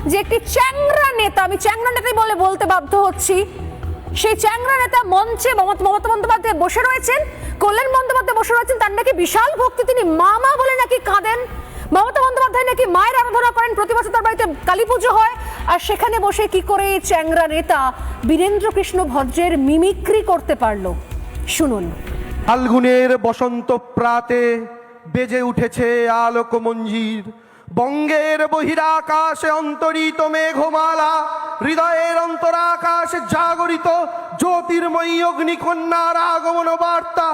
যে একটি চ্যাংড়া নেতা, আমি চ্যাংড়া নেতাই বলতে বাধ্য হচ্ছি, সেই চ্যাংড়া নেতা মঞ্চে মমতা বন্দ্যোপাধ্যায় বসে রয়েছেন, কল্যাণ বন্দ্যোপাধ্যায় বসে রয়েছেন, তার নাকি বিশাল ভক্তি, তিনি মা মা বলে নাকি কাঁদেন। মমতা বন্দ্যোপাধ্যায় নাকি মায়ের আরাধনা করেন, প্রতি বছর তার বাড়িতে কালী পুজো হয়, আর সেখানে বসে কি করে এই চ্যাংড়া নেতা বীরেন্দ্র কৃষ্ণ ভদ্রের মিমিক্রি করতে পারলো, শুনুন। ফাল্গুনের বসন্ত প্রাতে বেজে উঠেছে আলোক মঞ্জির, বঙ্গের বহিরাকাশে অন্তরিত মেঘমালা, হৃদয়ের অন্তরাকাশে জাগরিত জ্যোতির্ময়ী অগ্নিকন্যার আগমন বার্তা,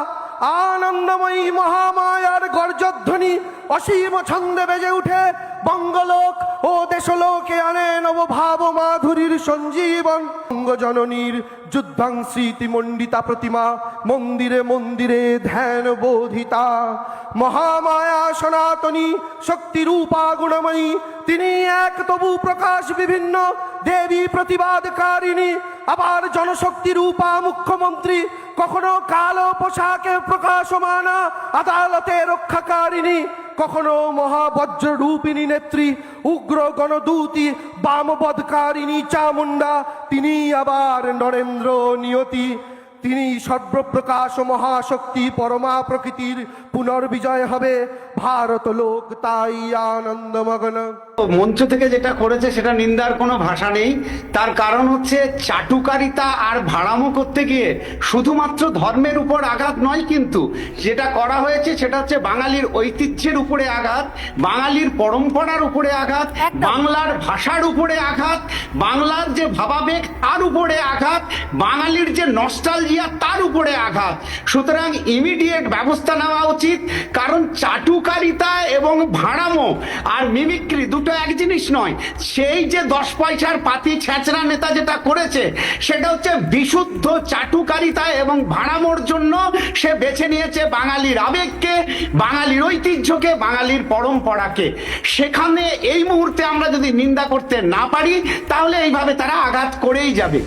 আনন্দময়ী মহামায়ার গর্জধ্বনি অসীম ছন্দে বেজে উঠে বঙ্গলোক ও দেশলোকে আনে নবভাব মাধুরীর সঞ্জীবন। বঙ্গজননীর যুদ্ধাংস্মৃতি মণ্ডিতা প্রতিমা মন্দিরে মন্দিরে ধ্যান বোধিতা, মহামায়া সনাতনী শক্তিরূপা গুণময়ী, তিনি এক তবু প্রকাশ বিভিন্ন দেবী প্রতিবাদকারিণী, আবার জনশক্তি রূপা মুখ্যমন্ত্রী, কখনো কালো পোশাকে প্রকাশমানা আদালতে রক্ষাকারিণী, কখনো মহাবজ্র রূপিণী নেত্রী, উগ্র গণদূতি বামবদকারিণী চামুন্ডা, তিনি আবার নরেন্দ্র নিয়তি, তিনি সর্বপ্রকাশ মহাশক্তি পরমা প্রকৃতির পুনর্বিজয় হবে ভারত লোক তাই আনন্দমগ্ন। মঞ্চ থেকে যেটা করেছে সেটা নিন্দার কোনো ভাষা নেই। তার কারণ হচ্ছে চাটুকারিতা আর ভাড়ামো করতে গিয়ে শুধুমাত্র ধর্মের উপর আঘাত নয়, কিন্তু যেটা করা হয়েছে সেটা হচ্ছে বাঙালির ঐতিহ্যের উপরে আঘাত, বাঙালির পরম্পরার উপরে আঘাত, বাংলার ভাষার উপরে আঘাত, বাংলার যে ভাবাবেগ তার উপরে আঘাত, বাঙালির যে নস্টালজিয়া তার উপরে আঘাত। সুতরাং ইমিডিয়েট ব্যবস্থা নেওয়া উচিত, কারণ চাটুকারিতা এবং ভাড়ামো আর মিমিক্রি দুটো এক জিনিস নয়। সেই যে 10 পয়সার পাতি ছেঁচড়া নেতা যেটা করেছে সেটা হচ্ছে বিশুদ্ধ চাটুকারিতা এবং ভাড়ামোর জন্য সে বেছে নিয়েছে বাঙালির আবেগকে, বাঙালির ঐতিহ্যকে, বাঙালির পরম্পরাকে। সেখানে এই মুহূর্তে আমরা যদি নিন্দা করতে না পারি তাহলে এইভাবে তারা আঘাত করেই যাবে।